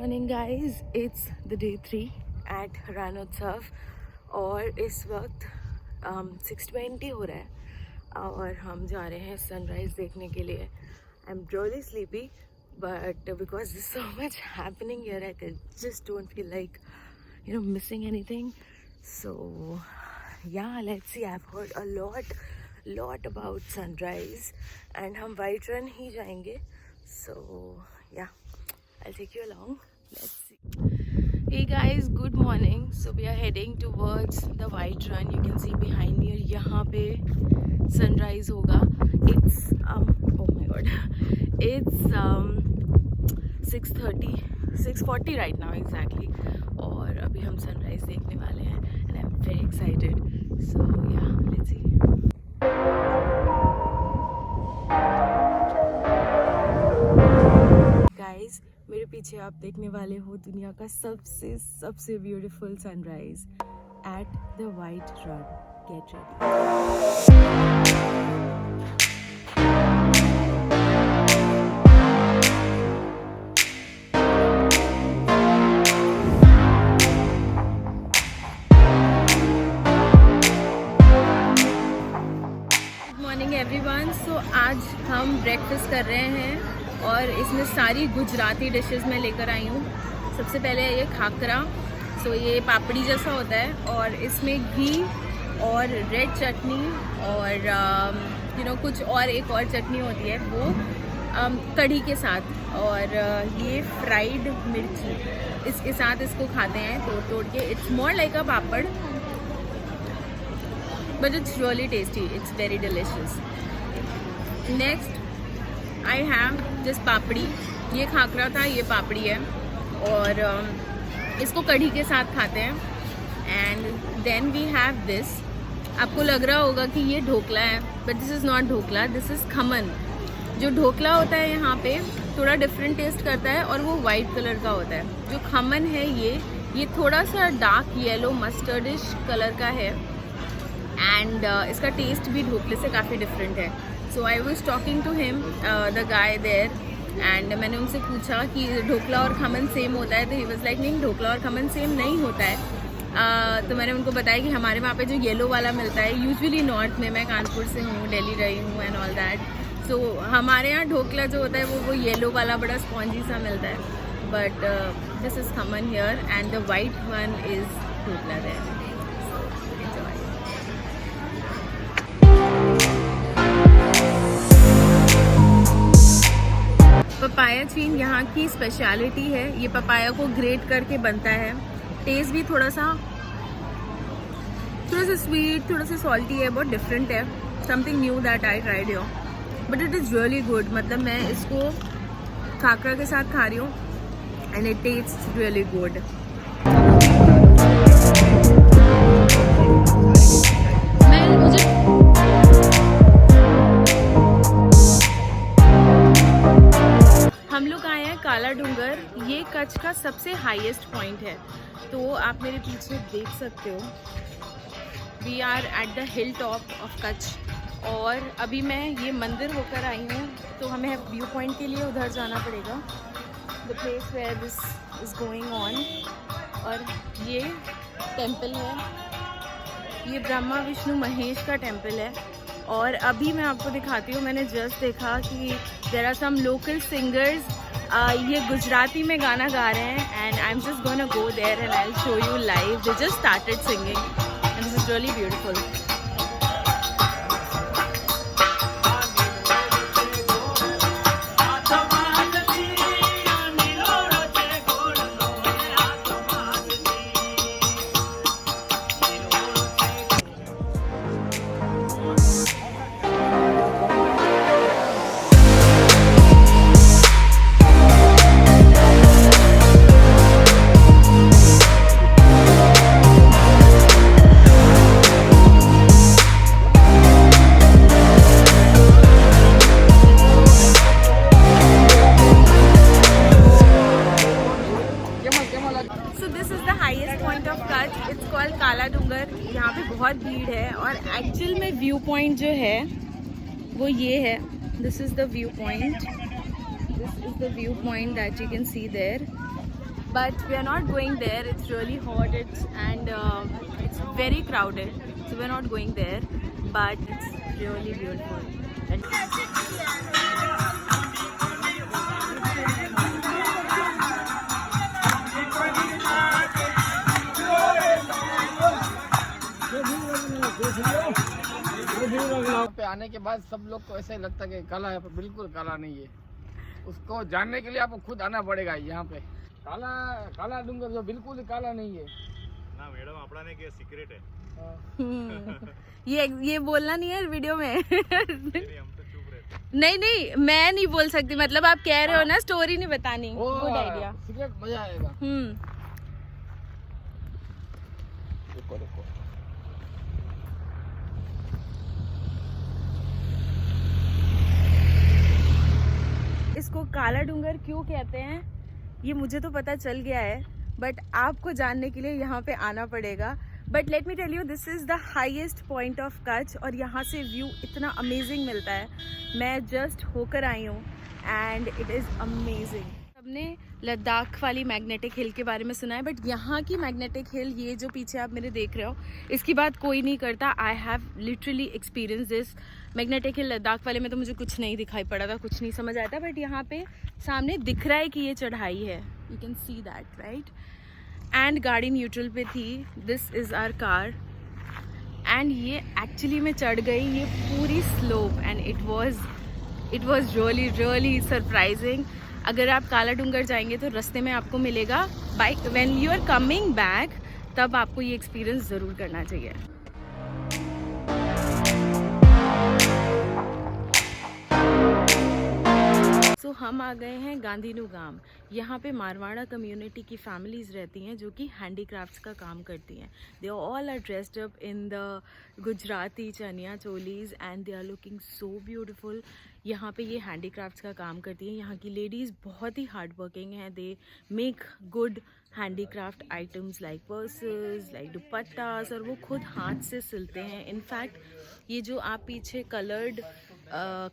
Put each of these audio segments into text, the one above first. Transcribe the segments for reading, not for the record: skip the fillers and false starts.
Morning guys, it's the day 3 at Rannotsav और इस वक्त 6:20 हो रहा है और हम जा रहे हैं सनराइज़ देखने के लिए. I am really sleepy but because this so much happening here I just don't feel like missing anything. So yeah, let's see. I've heard a lot about sunrise and हम white run ही जाएंगे. So yeah, I'll take you along. Let's see. Hey guys, good morning. So we are heading towards the white run. You can see behind me. यहाँ पे sunrise होगा. It's oh my god, it's 6:40 right now exactly. और अभी हम sunrise देखने वाले हैं and I'm very excited. So yeah, let's see. Guys, मेरे पीछे आप देखने वाले हो दुनिया का सबसे beautiful sunrise at the white run. Get ready. Everyone, so आज हम ब्रेकफास्ट कर रहे हैं और इसमें सारी गुजराती डिशेस मैं लेकर आई हूँ. सबसे पहले ये खाकरा. सो ये पापड़ी जैसा होता है और इसमें घी और रेड चटनी और कुछ और एक और चटनी होती है वो कढ़ी के साथ. और ये फ्राइड मिर्ची इसके साथ इसको खाते हैं तोड़ के. It's more like a papad but it's really tasty. It's very delicious. Next I have this पापड़ी. ये खाकरा था, ये पापड़ी है और इसको कढ़ी के साथ खाते हैं. And then we have this. आपको लग रहा होगा कि ये ढोकला है but this is not dhokla, this is khaman. जो ढोकला होता है यहाँ पे थोड़ा डिफरेंट टेस्ट करता है और वो वाइट कलर का होता है. जो खमन है ये थोड़ा सा डार्क येलो मस्टर्डिश कलर का है एंड इसका टेस्ट भी ढोकले से काफ़ी डिफरेंट है. So I was talking to him the guy there and मैंने उनसे पूछा कि ढोकला और खमन सेम होता है. तो ही वाज लाइक नहीं, ढोकला और खमन सेम नहीं होता है. तो मैंने उनको बताया कि हमारे वहाँ पे जो येलो वाला मिलता है यूजुअली नॉर्थ में, मैं कानपुर से हूँ, दिल्ली रही हूँ एंड ऑल दैट. सो हमारे यहाँ ढोकला जो होता है वो येलो वाला बड़ा स्पॉन्जी सा मिलता है. But this is khaman here and the white one is dhokla there. Papaya चीन यहाँ की स्पेशलिटी है. ये पपाया को ग्रेट करके बनता है. टेस्ट भी थोड़ा सा स्वीट, थोड़ा सा सॉल्टी है, बहुत डिफरेंट है. Something knew that I tried here but it is really good. मतलब मैं इसको खाकरा के साथ खा रही हूँ and it tests really good. हम लोग आए हैं काला डूंगर. ये कच्छ का सबसे हाईएस्ट पॉइंट है. तो आप मेरे पीछे देख सकते हो, we are at the hill top of Kutch. और अभी मैं ये मंदिर होकर आई हूँ तो हमें व्यू पॉइंट के लिए उधर जाना पड़ेगा, the place where this is going on. और ये टेम्पल है, ये ब्रह्मा विष्णु महेश का टेम्पल है. और अभी मैं आपको दिखाती हूँ, मैंने जस्ट देखा कि there are some local singers. ये गुजराती में गाना गा रहे हैं and I am just gonna go there and I will show you live. They just started singing and this is really beautiful. Kala Dungar. यहाँ पे बहुत भीड़ है और एक्चुअल में व्यू पॉइंट जो है वो ये है. This is the view point. This is the viewpoint that you can see there. but we are not going there. It's really hot. It's very crowded, so we are not going there. But it's really beautiful. यहाँ पे आने के बाद सब लोग को ऐसा ही लगता है कि काला है, पर बिल्कुल काला नहीं है। उसको जानने के लिए आपको खुद आना पड़ेगा यहाँ पे। काला डूंगर जो बिल्कुल ही काला नहीं है ना मैडम, अपना ने क्या सीक्रेट है। ये बोलना नहीं है वीडियो में। नहीं, हम तो चुप रहते। नहीं मैं नहीं बोल सकती, मतलब आप कह रहे हो ना स्टोरी नहीं बतानी। Good idea. सीक्रेट मजा आएगा। देखो इसको काला डूंगर क्यों कहते हैं ये मुझे तो पता चल गया है, बट आपको जानने के लिए यहाँ पे आना पड़ेगा। But let me tell you, this is the highest point of Kutch और यहाँ से व्यू इतना अमेजिंग मिलता है। मैं जस्ट होकर आई हूँ एंड इट इज़ अमेजिंग। सबने लद्दाख वाली मैग्नेटिक हिल के बारे में सुना है, बट यहाँ की मैग्नेटिक हिल, ये जो पीछे आप मेरे देख रहे हो, इसकी बात कोई नहीं करता। I have literally experience this magnetic hill. Ladakh वाले में तो मुझे कुछ नहीं दिखाई पड़ा था, कुछ नहीं समझ आया था, बट यहाँ पे सामने दिख रहा है कि ये चढ़ाई है। You can see that right. And गाड़ी न्यूट्रल पे थी। This is our car and ये एक्चुअली में चढ़ गई ये पूरी slope and it was really surprising. अगर आप काला डूंगर जाएंगे तो रास्ते में आपको मिलेगा bike, when you are coming back, तब आपको ये एक्सपीरियंस ज़रूर करना चाहिए। तो हम आ गए हैं गांधीनु गांव। यहाँ पे मारवाड़ा कम्युनिटी की फैमिलीज़ रहती हैं जो कि हैंडीक्राफ्ट्स का काम करती हैं। They all are dressed up in the Gujarati chaniya cholis and they are looking so beautiful. यहाँ पे ये हैंडीक्राफ्ट्स का काम करती हैं। यहाँ की लेडीज़ बहुत ही हार्ड वर्किंग हैं। They make good handicraft items like purses, like dupattas, और वो खुद हाथ से सिलते हैं। इनफैक्ट ये जो आप पीछे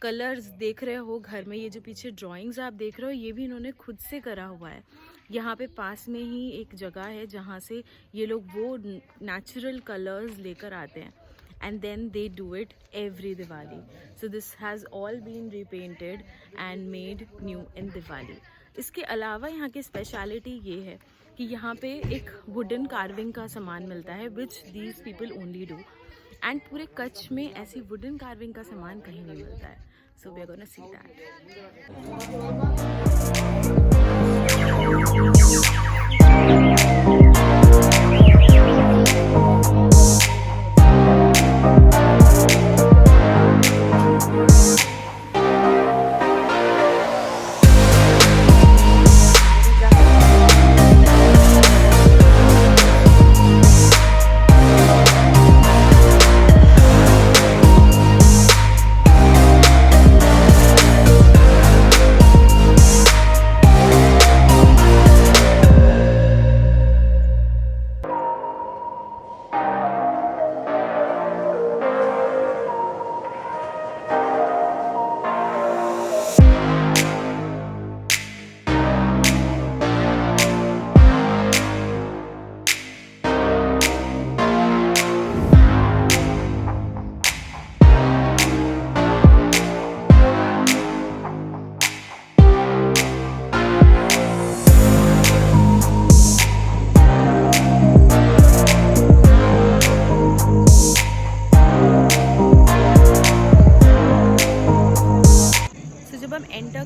कलर्स देख रहे हो घर में, ये जो पीछे ड्राइंग्स आप देख रहे हो, ये भी इन्होंने खुद से करा हुआ है। यहाँ पे पास में ही एक जगह है जहाँ से ये लोग वो नेचुरल कलर्स लेकर आते हैं and then they do it every Diwali. So this has all been repainted and made new in Diwali. इसके अलावा यहाँ की स्पेशलिटी ये है कि यहाँ पे एक वुडन कार्विंग का सामान मिलता है which these people only do. And पूरे कच्छ में ऐसी वुडन कार्विंग का सामान कहीं नहीं मिलता है। So we are gonna see that.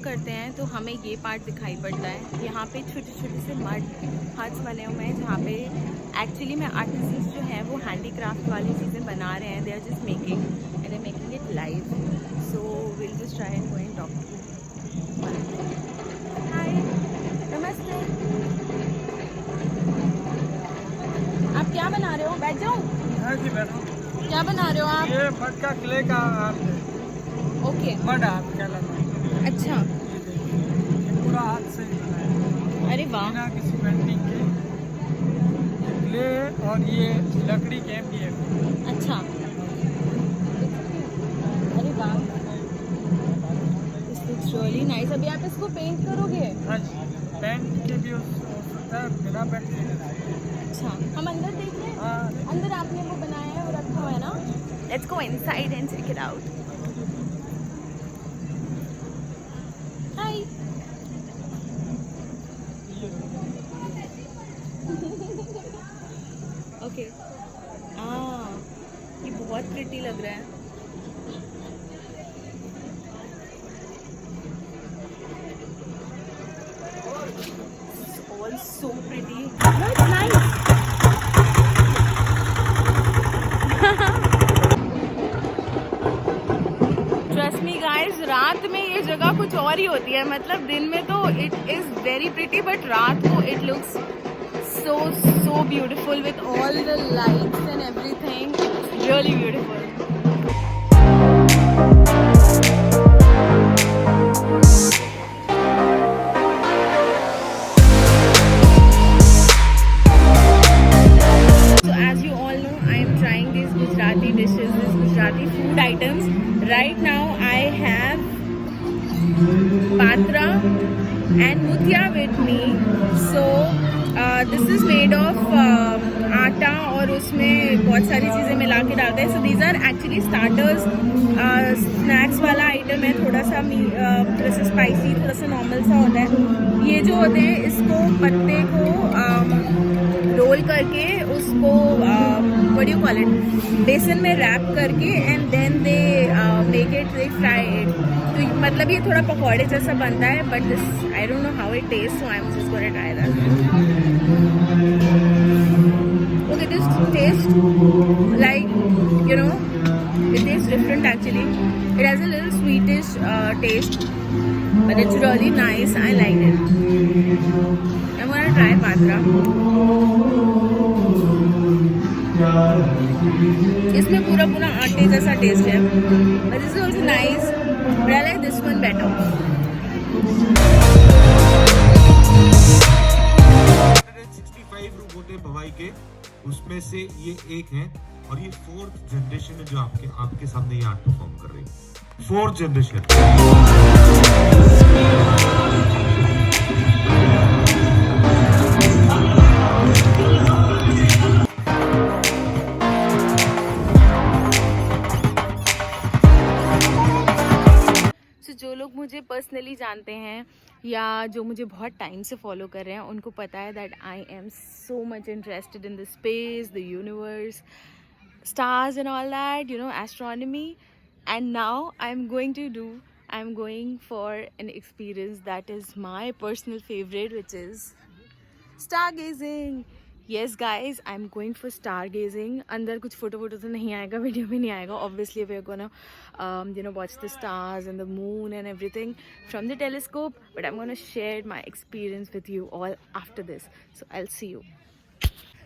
करते हैं तो हमें ये पार्ट दिखाई पड़ता है। यहाँ पे छोटे छोटे से मड हट्स बने हुए हैं जहाँ पे एक्चुअली में आर्टिस्ट जो हैं वो हैंडीक्राफ्ट वाली चीज़ें बना रहे हैं। They are just making and they making it live. So will just try and go and talk to. Hi, नमस्ते। आप क्या बना रहे हो? बैठ जाओ। हाँ जी बैठो। क्या बना रहे हो आप? ये मड का क्ले का ओके, मड आर्ट कहलाता है। अच्छा, ये पूरा हाथ से ही बना है। अरे वाह। बिना किसी पेंटिंग के क्ले और ये लकड़ी के MDF। अच्छा, अरे वाह, दिस लुक्स रियली नाइस। अभी आप इसको पेंट करोगे? हाँ जी, पेंट के भी अच्छा, हम अंदर देख रहे हैं। अंदर आपने वो बनाया है और रखा हुआ है ना। Let's go inside and check it out. Hi. Okay. ये बहुत प्रिटी लग रहा है। All so pretty. That's nice. Trust me guys, रात में ये जगह कुछ और ही होती है। मतलब दिन में तो it is very pretty, but रात को it looks so beautiful with all the lights and everything. It's really beautiful. So as you all know, I am trying these Gujarati dishes, these Gujarati food items. Right now I have patra and muthia with me. So this is made of आटा और उसमें बहुत सारी चीज़ें मिला के डालते हैं. So these are actually starters. Snacks वाला आइटम है. थोड़ा सा थोड़ा सा स्पाइसी, थोड़ा सा नॉर्मल सा होता है. ये जो होते हैं इसको पत्ते को रोल करके उसको what do you call it, बेसन में रैप करके and then they make it, they fry it. तो मतलब ये थोड़ा पकौड़े जैसा बनता है. But this I don't know how it taste, so I am just gonna try that. Okay, this tastes like, you know, it tastes different actually. It has a little sweetish taste, but it's really nice. I like it. I'm gonna try patra. इसमें पूरा आटे जैसा test है, but this is also nice. But I like this one better. 165 रूप होते हैं भवाई के, उसमें से ये एक है और ये 4th जनरेशन है जो आपके सामने ये आर्ट परफॉर्म कर रही है. 4th generation. जो लोग मुझे पर्सनली जानते हैं या जो मुझे बहुत टाइम से फॉलो कर रहे हैं उनको पता है that I am so much interested in the space, the universe, stars and all that, you know, astronomy. And now I'm going for an experience that is my personal favorite, which is stargazing. Yes guys, I'm going for stargazing. अंदर कुछ photo तो नहीं आएगा, video में नहीं आएगा. Obviously we're gonna you know, watch the stars and the moon and everything from the telescope, but I'm gonna share my experience with you all after this. So I'll see you.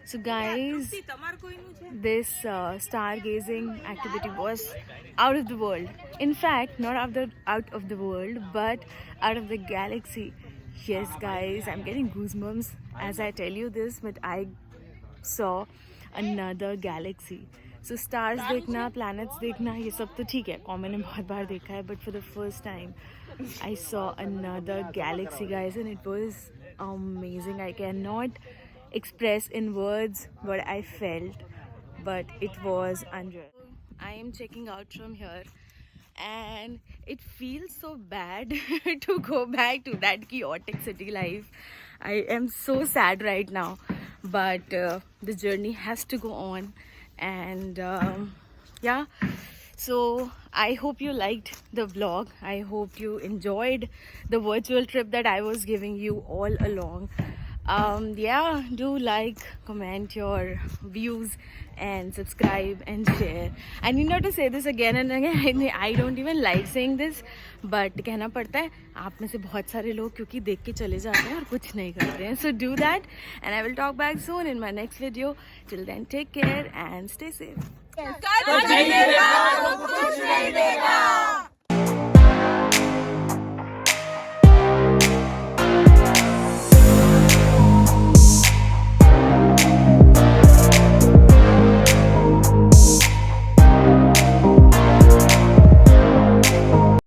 So guys, this stargazing activity was out of the world. In fact, not out of the world, but out of the galaxy. Yes guys, I'm getting goosebumps as I tell you this, but I saw another galaxy. So stars देखना, planets देखना, ये सब तो ठीक है, common ने बहुत बार देखा है, but for the first time I saw another galaxy guys, and it was amazing. I cannot express in words what I felt, but it was unreal. I am checking out from here and it feels so bad to go back to that chaotic city life. I am so sad right now, but the journey has to go on. And yeah, so I hope you liked the vlog. I hope you enjoyed the virtual trip that I was giving you all along. Yeah, do like, comment your views and subscribe and share. I need not to say this again and again. I don't even like saying this, but कहना पड़ता है. आप में से बहुत सारे लोग क्योंकि देख के चले जाते हैं और कुछ नहीं करते हैं. So do that, and I will talk back soon in my next video. Till then, take care and stay safe.